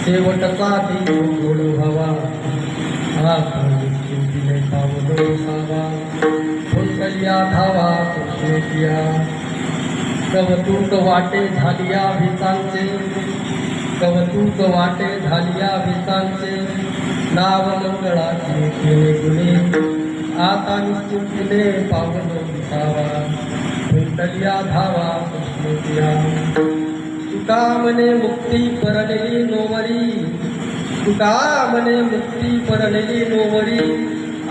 शेवटचा गोड व्हावा हा चिंतिले पावलो सावा कुंडलिया धावा कृष्णेटिया कवतूक वाटे झालिया भिसांचे कवतूक वाटे झालिया भिसांचे नाव मंगळाचे केले गुणे आता निश्चिंतीने पावलो विसावा कुंडलिया धावा कृष्णेटिया तुका मने मुक्ती परलेली नोवरी तुका मने मुक्ती परलेली नोवरी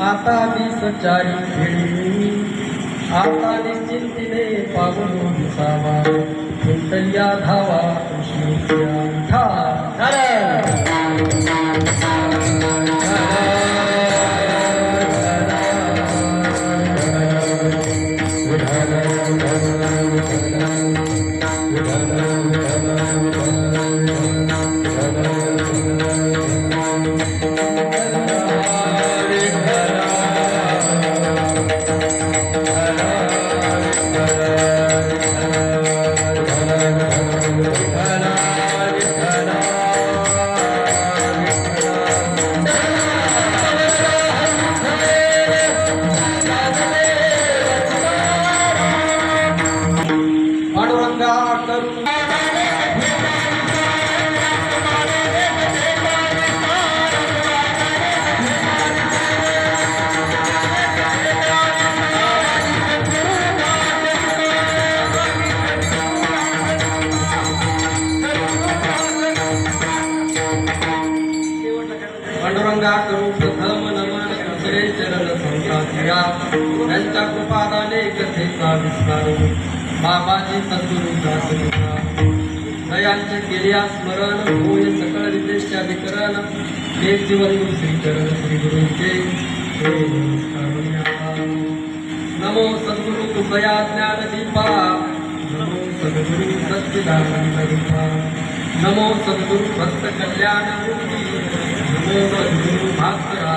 आता मी सचारी खेळी आता निश्चिंतीने पावलो विसावा कुंडलिया धावा कृष्णेटिया पांडुरंगा करू प्रथम नमन कसरे चरण संतासिया त्यांच्या कृपादाने कथेचा विस्तार बाबाजी सद्गुरू दासनिका दयांचे केल्या स्मरण होय सकळ रितेशच्या विकरण हे जीवन श्रीचरण श्री गुरूंचे नमो सद्गुरू तुकया ज्ञान दीपा नमो सद्गुरू सच्चिदानंद रूपा नमो सद्गुरू भक्त कल्याण मूर्ती नमो सद्गुरू भास्करा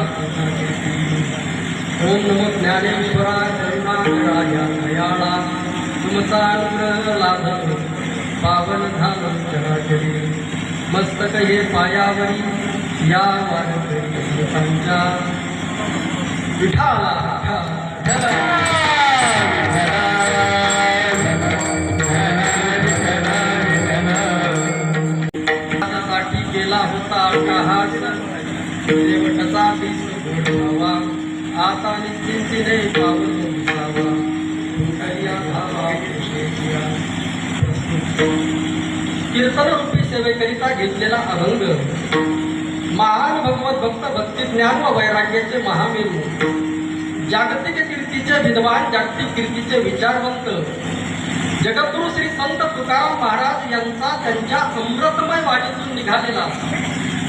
ओम नमो ज्ञानेश्वरा करुणाकराया दयाळा तुमचा अनुग्रह लाभ पावन झालं चराचरी मस्तक हे पायावरी या वारकरी संचा विठाला साठी केला होता अट्टहास शेवटचा दिस घडवावा आता निश्चिंतीने पावन दिसावा तुमच्या धावा कृष्णेच्या कीर्तन रूपी सेवेकरिता घेतलेला अभंग महान भगवत भक्त भक्ती ज्ञान व वैराग्याचे महामेरू जागतिक कीर्तीचे विद्वान जागतिक कीर्तीचे विचारवंत जगद्गुरु श्री संत तुकाराम महाराज यांचा त्यांच्या अमृतमय वाणीतून निघालेला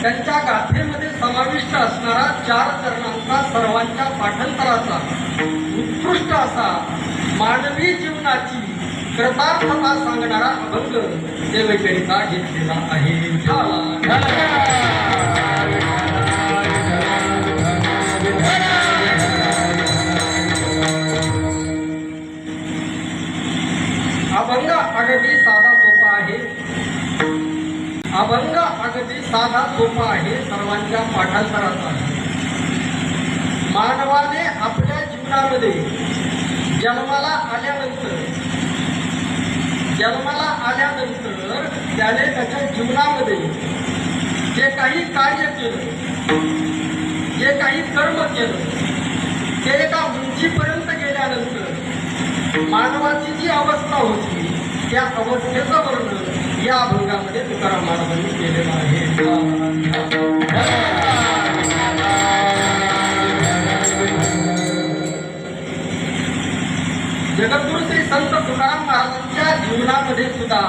त्यांच्या गाथेमध्ये समाविष्ट असणारा 4 चरणांचा सर्वांच्या पाठांतराचा उत्कृष्ट असा मानवी जीवनाची कृतार्थता सांगणारा अभंग सेवेकरिता घेतलेला आहे. अभंग अगदी साधा सोपा आहे. अभंग अगदी साधा सोपा आहे. सर्वांच्या पाठांतराचा आहे. मानवाने आपल्या जीवनामध्ये जन्माला आल्यानंतर त्याने त्याच्या जीवनामध्ये जे काही कार्य केलं, जे काही कर्म केलं, ते एका उंचीपर्यंत गेल्यानंतर मानवाची जी अवस्था होती त्या अवस्थेचं वर्णन या अभंगामध्ये तुकाराम महाराजांनी केलेलं आहे. जगद्गुरु श्री संत तुकाराम महाराजांच्या जीवनामध्ये सुद्धा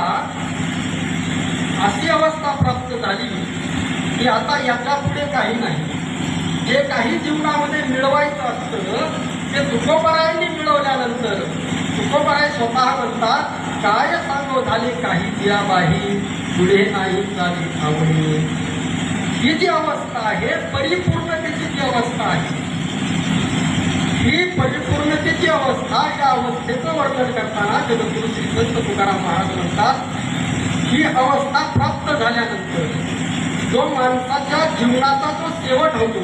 अशी अवस्था प्राप्त झाली की आता याच्या पुढे काही नाही. जे काही जीवनामध्ये मिळवायचं असतं ते तुकोबरायांनी मिळवल्यानंतर तुकोबराय स्वतः म्हणतात, काय सांगो झाले काही दियाबाही पुढे नाही झाली आवडी. ही जी अवस्था आहे परिपूर्णतेची जी अवस्था आहे, ही परिपूर्णतेची अवस्था, या अवस्थेचं वर्णन करताना जगद्गुरु श्री संत तुकाराम महाराज म्हणतात, ही अवस्था प्राप्त झाल्यानंतर जो माणसाच्या जीवनाचा जो शेवट होतो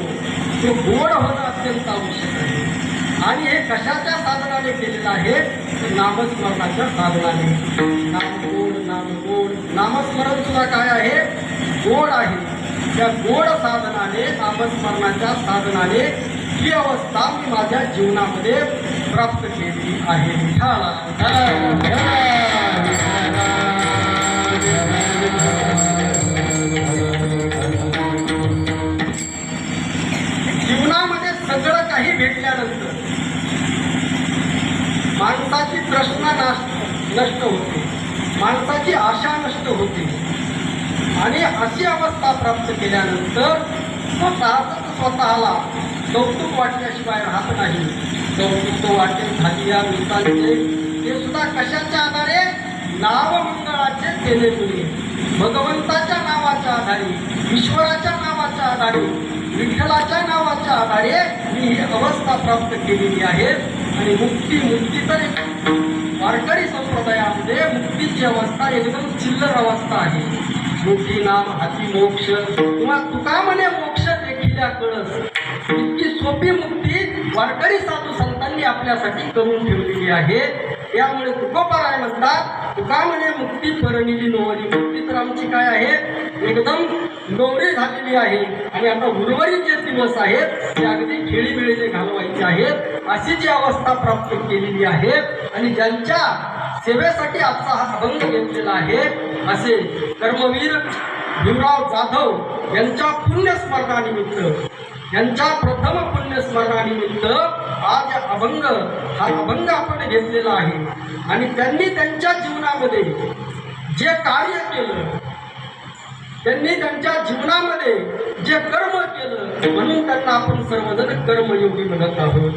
तो गोड होणं अत्यंत आवश्यक आहे. आणि हे कशाच्या साधनाने केलेलं आहे? नामस्मरणाच्या साधनाने. नामगोड नामस्मरण सुद्धा काय आहे? गोड आहे. त्या गोड साधनाने, नामस्मरणाच्या साधनाने ही अवस्था मी माझ्या जीवनामध्ये प्राप्त केली आहे. जीवनामध्ये सगळं काही भेटल्यानंतर माणसाची तृष्णा नष्ट होते, माणसाची आशा नष्ट होते. आणि अशी अवस्था प्राप्त केल्यानंतर स्वतःला कौतुक वाटल्याशिवाय राहत नाही. कौतुक वाटे झाली या मित्रांचे ते सुद्धा कशाच्या आधारे? नावमंगळाचे केले तुले. भगवंताच्या नावाच्या आधारे, ईश्वराच्या नावाच्या आधारे, विठ्ठलाच्या नावाच्या आधारे मी ही अवस्था प्राप्त केलेली आहे. आणि मुक्ती तर वारकरी संप्रदायामध्ये मुक्तीची अवस्था एकदम चिल्लर अवस्था आहे. मुक्ती नाम हाती मोक्ष, किंवा तुका म्हणे मोक्ष देखील कळस. इतकी सोपी मुक्ती वारकरी साधू संतांनी आपल्यासाठी करून ठेवलेली आहे. त्यामुळे तुकोबाराय म्हणतात, तुका म्हणे मुक्ती परनिली नोवरी. मुक्ती तर आमची काय आहे? एकदम नोवरी झालेली आहे. आणि आता उर्वरित जे दिवस आहेत ते अगदी खेळीमेळीने घालवायचे आहेत. अशी जी अवस्था प्राप्त केलेली आहे. आणि ज्यांच्या सेवेसाठी आजचा हा अभंग घेतलेला आहे असे कर्मवीर भीमराव जाधव यांच्या पुण्यस्मरणानिमित्त, यांच्या प्रथम पुण्यस्मरणानिमित्त आज हा अभंग आपण घेतलेला आहे. आणि त्यांनी त्यांच्या जीवनामध्ये जे कार्य केलं, त्यांनी त्यांच्या जीवनामध्ये जे कर्म केलं, म्हणून त्यांना आपण सर्वजण कर्मयोगी म्हणत आहोत.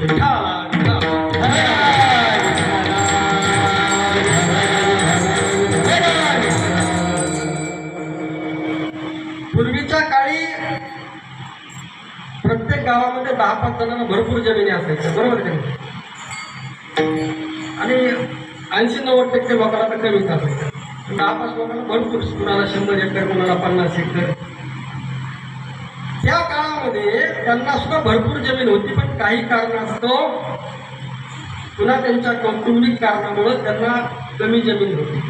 पूर्वीच्या काळी प्रत्येक गावामध्ये 10-5 जणांना भरपूर जमिनी असायच्या, बरोबर का? आणि 80-90% लोकांना तर कमीच असायचं. 10-5 लोकांना भरपूर, कुणाला 100 एकर, कुणाला 50 एकर. त्या काळामध्ये त्यांना सुद्धा भरपूर जमीन होती, पण काही कारणास्तव पुन्हा त्यांच्या कौटुंबिक कारणामुळे त्यांना कमी जमीन होती.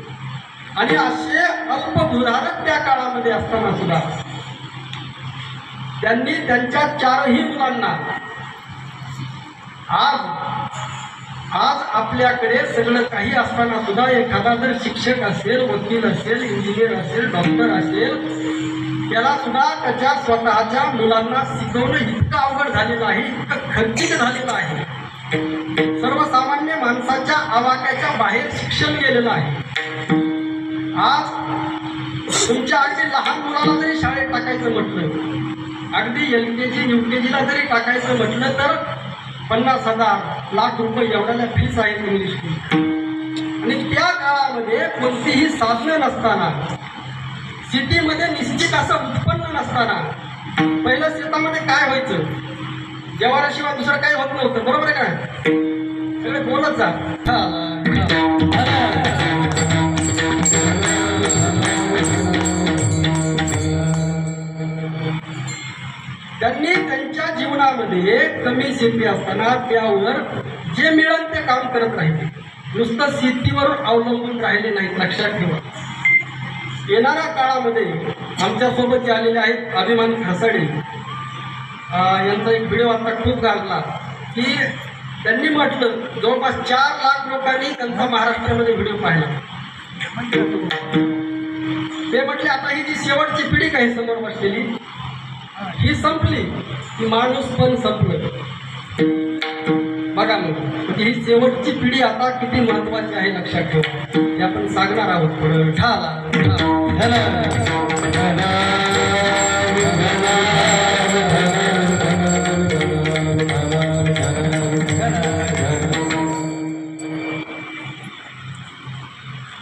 आणि असे अल्पभूधारक त्या काळामध्ये असताना सुद्धा त्यांनी त्यांच्या 4ही मुलांना आज आपल्याकडे सगळं काही असताना सुद्धा एखादा जर शिक्षक असेल, वकील असेल, इंजिनियर असेल, डॉक्टर असेल, त्याला सुद्धा त्याच्या स्वतःच्या मुलांना शिकवणं इतकं अवघड झालेलं आहे, इतकं खर्चिक झालेलं आहे. सर्वसामान्य माणसाच्या आवाक्याच्या बाहेर शिक्षण गेलेलं आहे. आज तुमच्या अगदी लहान मुलाला जरी शाळेत टाकायचं म्हटलं, अगदी LKG UKG ला जरी टाकायचं म्हटलं तर 50,000 लाख रुपये एवढ्या फीस आहेत इंग्लिश स्कूल. आणि त्या काळामध्ये कोणतीही साधनं नसताना, सिटीमध्ये निश्चित असं उत्पन्न नसताना, पहिलं शेतामध्ये काय व्हायचं, जेवाराशिवाय दुसरं काही होत नव्हतं. बरोबर आहे काय? सगळे बोलत जा. त्यांनी त्यांच्या जीवनामध्ये कमी शेती असताना त्यावर जे मिळेल ते काम करत राहिले, नुसतं शेतीवर अवलंबून राहिले नाहीत. लक्षात ठेवा. येणाऱ्या काळामध्ये आमच्यासोबत जे आलेले आहेत अभिमान खसाडे यांचा एक व्हिडिओ आता खूप गाजला की त्यांनी म्हटलं जवळपास 4 लाख लोकांनी त्यांचा महाराष्ट्रामध्ये व्हिडिओ पाहिला. ते म्हटले आता ही जी शेवटची पिढी काही समोर बसलेली ही संपली की माणूस पण संपलं. बघा मग ही शेवटची पिढी आता किती महत्वाची आहे लक्षात ठेवा. हे आपण सांगणार आहोत पुढे.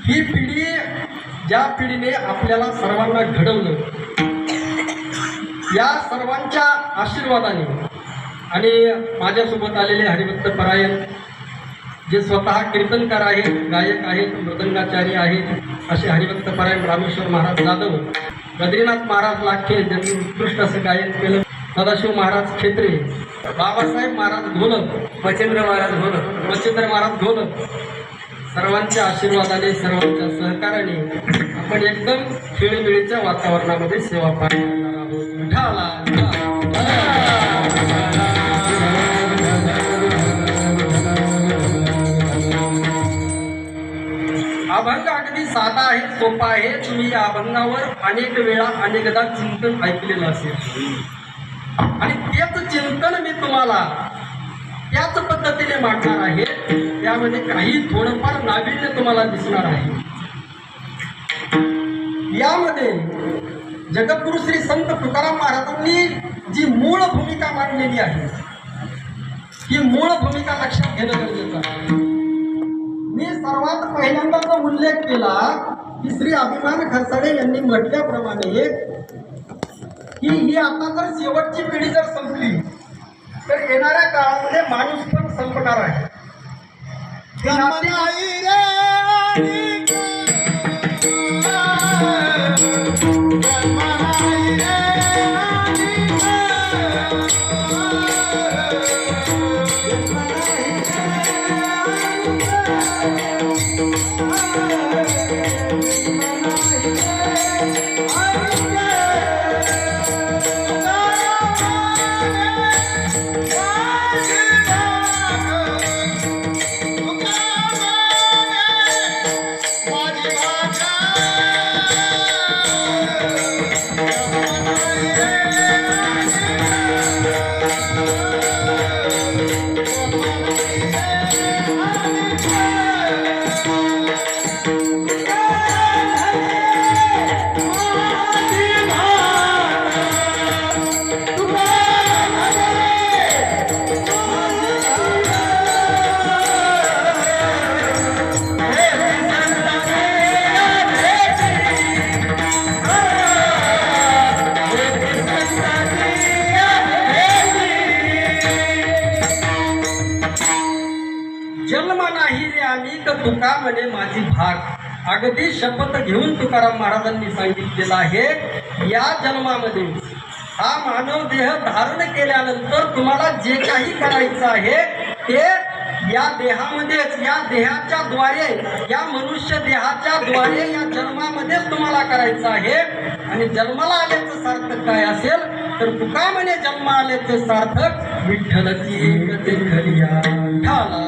ही पिढी ज्या पिढीने आपल्याला सर्वांना घडवलं, या सर्वांच्या आशीर्वादाने आणि माझ्यासोबत आलेले हरिभक्त परायण जे स्वतः कीर्तनकार आहेत, गायक आहेत, मृदंगाचार्य आहेत, असे हरिभक्त परायण रामेश्वर महाराज जाधव, बद्रीनाथ महाराज लाखे ज्यांनी उत्कृष्ट असं गायन केलं, सदाशिव महाराज खेत्रे, बाबासाहेब महाराज घोलक, मच्छिंद्र महाराज घोलक, सर्वांच्या आशीर्वादाने, सर्वांच्या सहकार्याने आपण एकदम खेळीमेळीच्या वातावरणामध्ये सेवा पार करणार आहोत. अभंग अगदी साधा आहे, सोपा आहे. तुम्ही या अभंगावर अनेक वेळा अनेकदा चिंतन ऐकलेलं असेल आणि तेच चिंतन मी तुम्हाला त्याच पद्धतीने मांडणार आहे. त्यामध्ये काही थोडंफार नाविन्य तुम्हाला दिसणार आहे. यामध्ये जगद्गुरु श्री संत तुकाराम महाराजांनी जी मूळ भूमिका मांडलेली आहे, ही मूळ भूमिका लक्षात घेणं गरजेचं आहे. मी सर्वात पहिल्यांदा जो उल्लेख केला की श्री अभिमान खरसाडे यांनी म्हटल्याप्रमाणे की ही आता जर शेवटची पिढी जर संपली तर येणाऱ्या काळामध्ये माणूस पण संपणार आहे. तुका म्हणे माझी भाग. अगदी शपथ घेऊन तुकाराम महाराजांनी सांगितलेलं आहे, या जन्मामध्ये हा मानव देह धारण केल्यानंतर तुम्हाला जे काही करायचं आहे ते या देहामध्येच, या देहाच्या द्वारे, या मनुष्य देहाच्या द्वारे या जन्मामध्येच तुम्हाला करायचं आहे. आणि जन्माला आल्याचं सार्थक काय असेल तर तुका म्हणे जन्म आले ते सार्थक, विठ्ठलची गती खरिया ठाला.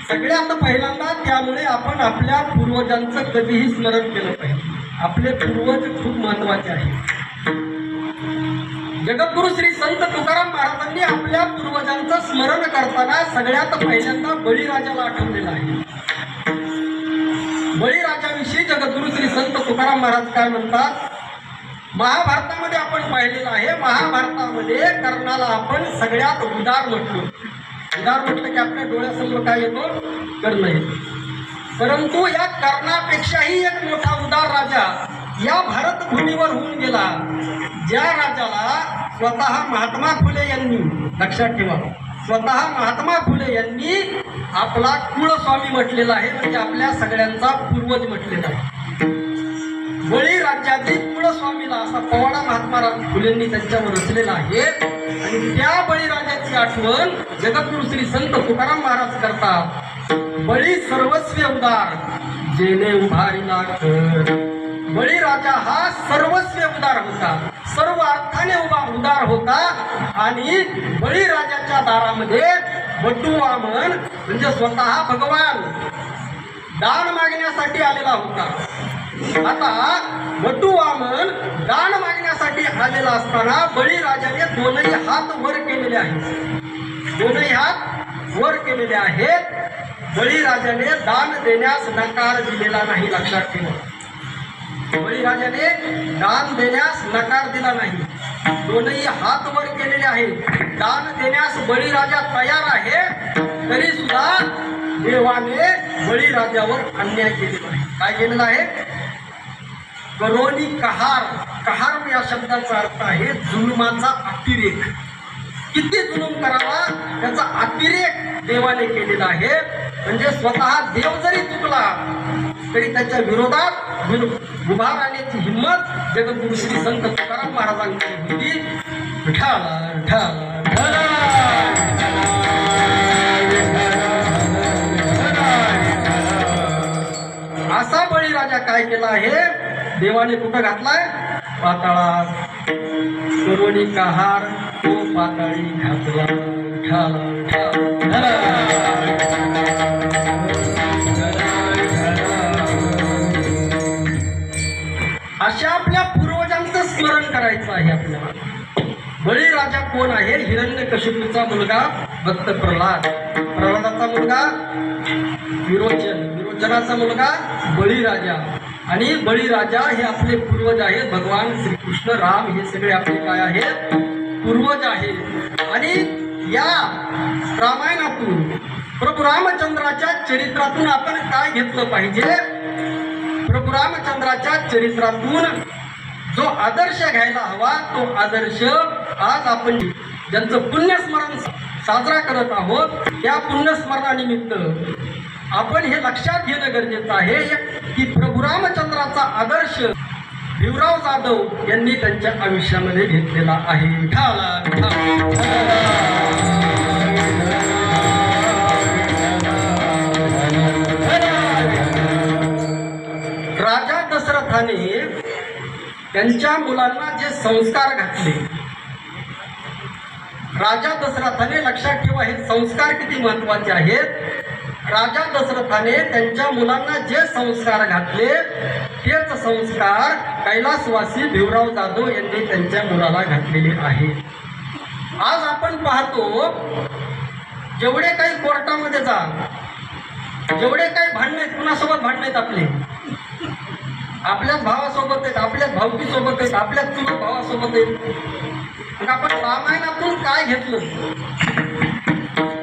सगळ्यात पहिल्यांदा त्यामुळे आपण आपल्या पूर्वजांचं कधीही स्मरण केलं पाहिजे. आपले पूर्वज खूप महत्वाचे आहेत. जगद्गुरु श्री संत तुकाराम महाराजांनी आपल्या पूर्वजांचं स्मरण करताना सगळ्यात पहिल्यांदा बळीराजाला आठवलेलं आहे. बळीराजाविषयी जगद्गुरु श्री संत तुकाराम महाराज काय म्हणतात? महाभारतामध्ये आपण पाहिलेलं आहे. महाभारतामध्ये कर्णाला आपण सगळ्यात उदार म्हटलो. उदार म्हटलं की आपल्या डोळ्यासमोर काय येतो? कर्ण येतो. परंतु या कर्णापेक्षाही एक मोठा उदार राजा या भारत भूमीवर होऊन गेला, ज्या राजाला स्वतः महात्मा फुले यांनी, लक्षात ठेवा, स्वतः महात्मा फुले यांनी आपला कुळस्वामी म्हटलेला आहे, म्हणजे आपल्या सगळ्यांचा पूर्वज म्हटलेला आहे. बळीराजातील कुळस्वामीला असा पवाडा महात्मा फुलेंनी त्यांच्यावर रचलेला आहे. आणि त्या बळीराजाची आठवण जगद्गुरु श्री संत तुकाराम महाराज करतात. बळी सर्वस्व उदार जेने उभारीला कर. बळीराजा हा सर्वस्व उदार होता, सर्व अर्थाने उदार होता. आणि बळीराजाच्या दारामध्ये बटू वामन म्हणजे स्वतः भगवान दान मागण्यासाठी आलेला होता. आता बटू वामन दान मागण्यासाठी आलेला असताना बळीराजाने दोनही हात वर केलेले आहेत. दोनही हात वर केलेले आहेत. बळीराजाने दान देण्यास नकार दिलेला नाही, लक्षात ठेवा. बळीराजाने दान देण्यास नकार दिला नाही. दोनही हात वर केलेले आहेत. दान देण्यास बळीराजा तयार आहे, तरी सुद्धा देवाने बळीराजावर अन्याय केलेला आहे. काय केलेला आहे? करोनी कहार. कहार या शब्दाचा अर्थ आहे जुलुमाचा अतिरेक. किती जुलूम करावा त्याचा अतिरेक देवाने केलेला आहे. म्हणजे स्वतः देव जरी चुकला तरी त्याच्या विरोधात उभा राहण्याची हिंमत जगद्गुरु श्री संत तुकाराम महाराजांकडे होती. विठाला विठाला असा बळीराजा काय केला आहे? देवाने कुठं घातलाय? पाताळात. करोनी कहार तो पाताळी घातला. अशा आपल्या पूर्वजांचं स्मरण करायचं आहे आपल्याला. बळीराजा कोण आहे? हिरण्यकशिपूचा मुलगा भक्त प्रल्हाद. प्रल्हादाचा मुलगा विरोचन. विरोचनाचा मुलगा बळीराजा. आणि बळीराजा हे आपले पूर्वज आहेत. भगवान श्रीकृष्ण राम हे सगळे आपले काय आहेत? पूर्वज आहेत. आणि या रामायणातून प्रभू रामचंद्राच्या चरित्रातून आपण काय घेतलं पाहिजे? प्रभू रामचंद्राच्या चरित्रातून जो आदर्श घ्यायला हवा तो आदर्श आज आपण ज्यांचं पुण्यस्मरण साजरा करत आहोत त्या पुण्यस्मरणानिमित्त आपण हे लक्षात घेणं गरजेचं आहे की प्रभू रामचंद्राचा आदर्श भिवराव जाधव यांनी त्यांच्या आयुष्यामध्ये घेतलेला आहे. राजा दशरथाने त्यांच्या मुलांना जे संस्कार घातले, राजा दशरथाने, लक्षात ठेवा हे संस्कार किती महत्वाचे आहेत. राजा दशरथाने त्यांच्या मुलांना जे संस्कार घातले तेच संस्कार कैलासवासी भिवराव जाधव यांनी त्यांच्या मुलाला घातलेले आहेत. आज आपण पाहतो जेवढे काही कोर्टामध्ये जा, जेवढे काही भांडण आहेत, कुणासोबत भांडण आहेत? आपल्याच भावासोबत आहेत, आपल्याच भावकीसोबत आहेत, आपल्याच चुलत भावासोबत आहेत. मग आपण रामायणातून काय घेतलं?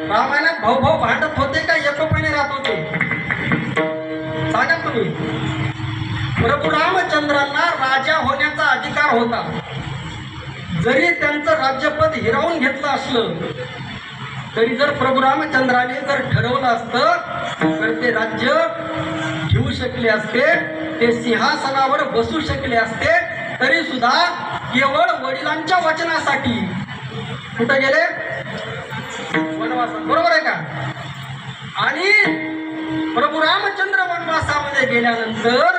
रामायणात भाऊ भाऊ भांडत होते का एकोपाने राहत होते? सांगा तुम्ही. प्रभू रामचंद्रांना राजा होण्याचा अधिकार होता. जरी त्यांचं राज्यपद हिरावून घेतलं असलं तरी जर प्रभू रामचंद्राने जर ठरवलं असतं तर ते राज्य घेऊ शकले असते, ते सिंहासनावर बसू शकले असते. तरी सुद्धा केवळ वडिलांच्या वचनासाठी कुठं गेले? वनवासात. बरोबर आहे का? आणि प्रभू रामचंद्र वनवासामध्ये गेल्यानंतर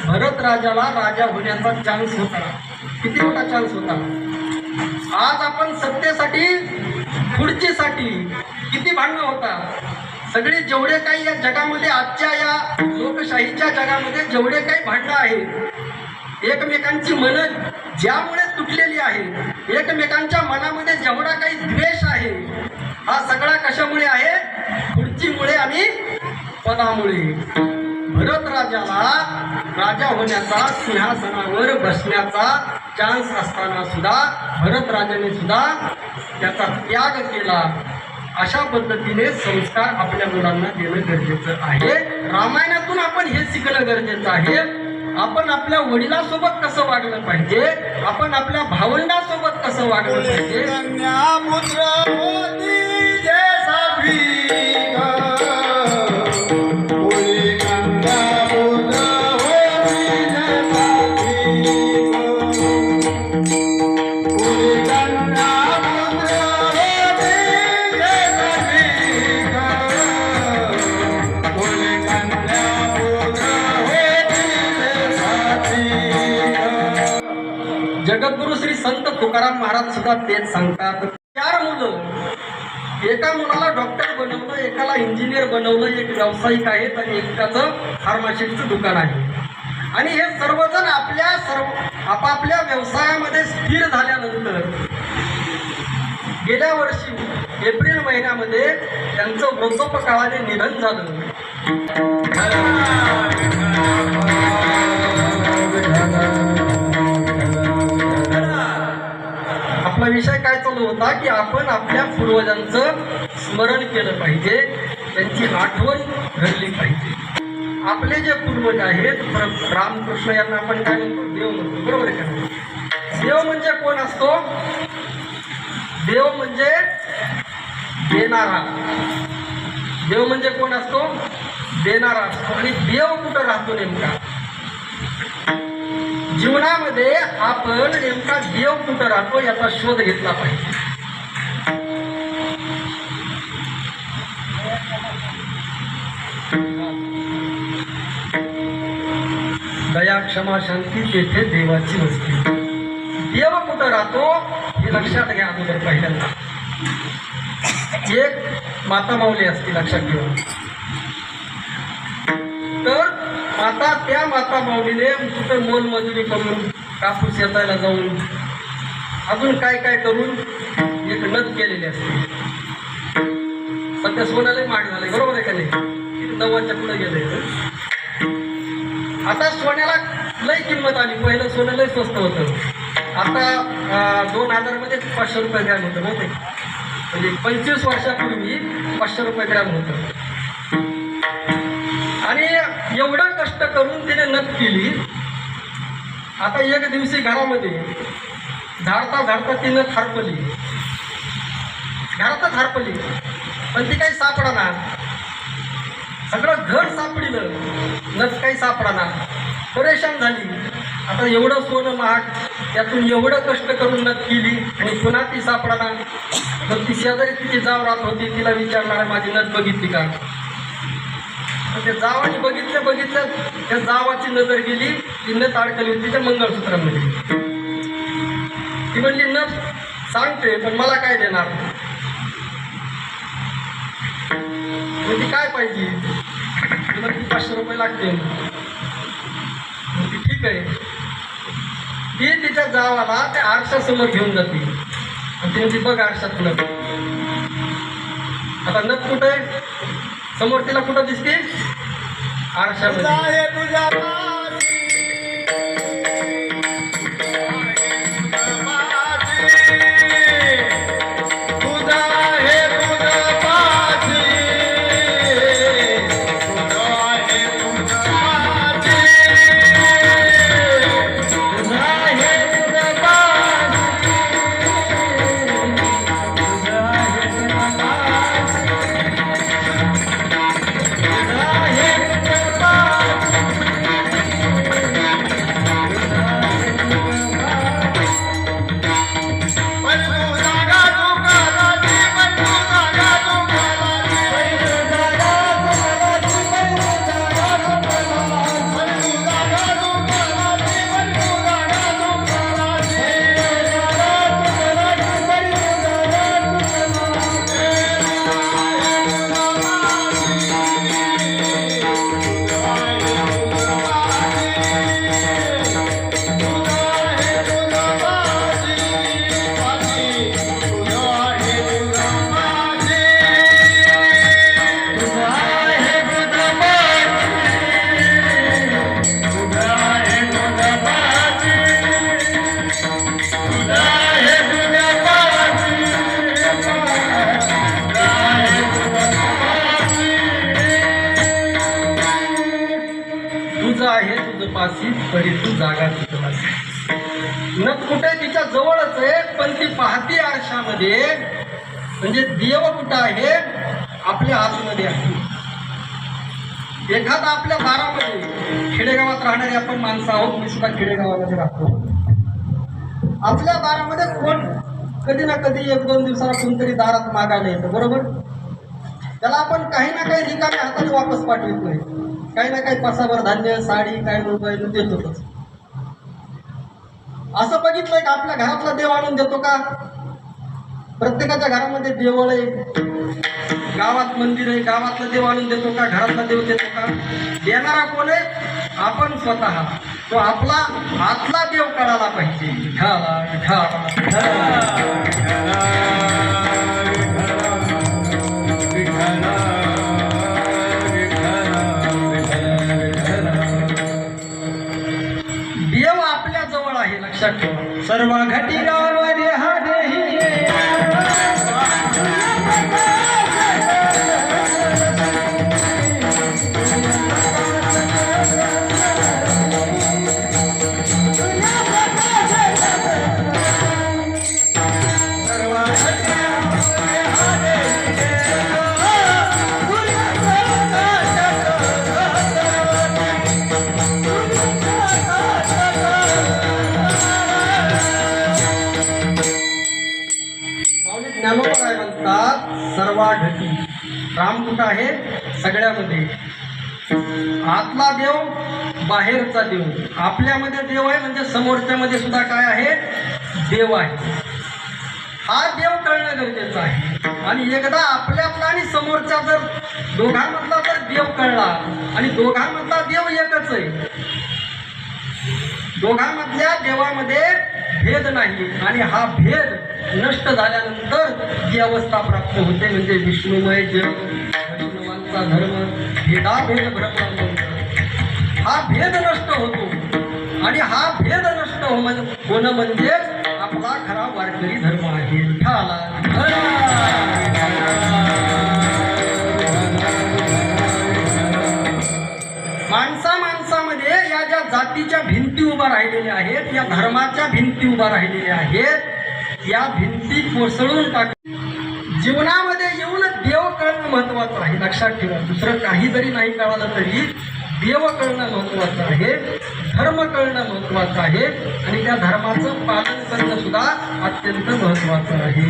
भरत राजाला राजा होण्याचा चान्स होता. किती मोठा चान्स होता. आज आपण सत्तेसाठी खुर्चीसाठी किती भांडणं होतात. सगळे जेवढे काही या जगामध्ये आजच्या या लोकशाहीच्या जगामध्ये जेवढे काही भांडणं आहेत, एकमेकांची मनं ज्यामुळे तुटलेली आहे, एकमेकांच्या मनामध्ये जेवढा काही द्वेष आहे, हा सगळा कशामुळे आहे? खुर्चीमुळे आणि पदामुळे. भरत राजाला राजा होण्याचा, सिंहासनावर बसण्याचा चान्स असताना सुद्धा भरत राजाने सुद्धा त्याचा त्याग केला. अशा पद्धतीने संस्कार आपल्या मुलांना देणं गरजेचं आहे. रामायणातून आपण हे शिकणं गरजेचं आहे. आपण आपल्या वडिलांसोबत कसं वागलं पाहिजे, आपण आपल्या भावंडांसोबत कसं वागलं पाहिजे. जगद्गुरु श्री संत तुकाराम महाराज सुद्धा तेच सांगतात. 4 मुलं, एका मुलाला डॉक्टर बनवलं, एकाला इंजिनियर बनवलं, एक व्यावसायिक आहेत आणि एकाचं फार्मासिस्टचं दुकान आहे. आणि हे सर्वजण आपापल्या व्यवसायामध्ये स्थिर झाल्यानंतर गेल्या वर्षी एप्रिल महिन्यामध्ये त्यांचं वृद्धापकाळाने निधन झालं. आपला विषय काय चालू होता की आपण आपल्या पूर्वजांचं स्मरण केलं पाहिजे, त्यांची आठवण घडली पाहिजे. आपले जे पूर्वज आहेत, रामकृष्ण यांना आपण काय म्हणतो? देव म्हणतो. बरोबर आहे का? देव म्हणजे कोण असतो? देव म्हणजे देणारा. देव म्हणजे कोण असतो? देणारा असतो. आणि देव कुठं राहतो नेमका? जीवनामध्ये आपण नेमका देव कुठं राहतो याचा शोध घेतला पाहिजे. दया क्षमा शांती तेथे देवाची वस्ती. देव कुठं राहतो हे लक्षात घ्या. अगोदर पहिल्यांदा एक माता माऊली असते, लक्षात घेऊन. तर त्या माता माऊलीने कुठं मोलमजुरी करून, कापूस येतायला जाऊन, अजून काय काय करून एक नद केलेली असते. सध्या सोन्यालाही महाग झाले. बरोबर आहे का नाही? 9च्या पुढे गेले. आता सोन्याला लई किंमत आली. पहिलं सोनं लई स्वस्त होतं. आता 2000 मध्ये 500 रुपये ग्रॅम होतं. नव्हते म्हणजे 25 वर्षापूर्वी 500 रुपये ग्रॅम होतं. आणि एवढं कष्ट करून तिने नथ केली. आता एक दिवशी घरामध्ये झाडता झाडता ती नथ हरपली. घरातच हरपली, पण ती काही सापडाना. सगळं घर सापडिलं, नथ काही सापडाना. परेशान झाली. आता एवढं सोनं महाग, त्यातून एवढं कष्ट करून नथ केली आणि पुन्हा ती सापडाना. तर ती शेजारी तिची जाव राहत होती. तिला विचारणार, माझी नथ बघितली का? त्या जावाने बघितलं. त्या जावाची नजर गेली, ती नथ अडकली होती त्या मंगळसूत्रामध्ये. ती म्हणली, नथ सांगते पण मला काय देणार? म्हणजे काय पाहिजे? तुला 500 रुपये लागते. ठीक आहे. ती तिच्या जावाला त्या आरशासमोर घेऊन जाते आणि ती म्हणते, बघ आरशात नथ. आता नथ कुठं आहे? समोर तिला कुठं दिसते? आरशामध्ये. नथ कुठे तिच्या जवळच आहे, पण ती पाहती आरशामध्ये. म्हणजे देव कुठं आहे? आपल्या आतमध्ये आहे. एखादा आपल्या दारामध्ये, खेडेगावात राहणारे आपण माणसं आहोत, मी सुद्धा खेडेगावामध्ये राहतो. आपल्या दारामध्ये कोण कधी ना कधी 1-2 दिवसाला कोणतरी दारात मागायला येतं, बरोबर? त्याला आपण काही ना काही रिकाम्या हाताने वापस पाठवत नाही. काही ना काही पसाभर धान्य, साडी, काय मोबाईल देतोच. असं बघितलंय का आपल्या घरातला देव आणून देतो का? प्रत्येकाच्या घरामध्ये देवळ आहे, गावात मंदिर आहे, गावातला देव आणून देतो का? घरातला देव देतो का? देणारा कोण आहे? आपण स्वतः. तो आपला आतला देव कळाला पाहिजे. विठाला विठाला देव आपल्या जवळ आहे, लक्षात ठेवा. सर्व घटी गावामध्ये हा देही ज्ञानोबा काय म्हणतात? सर्वाढती. राम कुठं आहे? सगळ्यामध्ये. आतला देव, बाहेरचा देव. आपल्यामध्ये देव आहे म्हणजे समोरच्यामध्ये सुद्धा काय आहे? देव आहे. हा देव कळणं गरजेचं आहे. आणि एकदा आपल्यातला आणि समोरच्या जर दोघांमधला जर देव कळला, आणि दोघांमधला देव एकच आहे, दोघांमधल्या देवामध्ये भेद नाही, आणि हा भेद नष्ट झाल्यानंतर जी अवस्था प्राप्त होते म्हणजे विष्णुमय जग, वैष्णवांचा धर्म, भेदाभेद भ्रमण. हा भेद नष्ट होतो, आणि हा भेद नष्ट होणं म्हणजे आपला खरा वारकरी धर्म आहे. माणसामध्ये या ज्या जातीच्या भिंती उभ्या राहिलेल्या आहेत, या धर्माच्या भिंती उभ्या राहिलेल्या आहेत, या भिंती कोसळून टाक. जीवनामध्ये येऊन देव कळणं महत्वाचं आहे, लक्षात ठेवा. दुसरं काही जरी नाही कळालं तरी देव कळणं महत्वाचं आहे, धर्म कळणं महत्वाचं आहे, आणि त्या धर्माचं पालन करणं सुद्धा अत्यंत महत्वाचं आहे.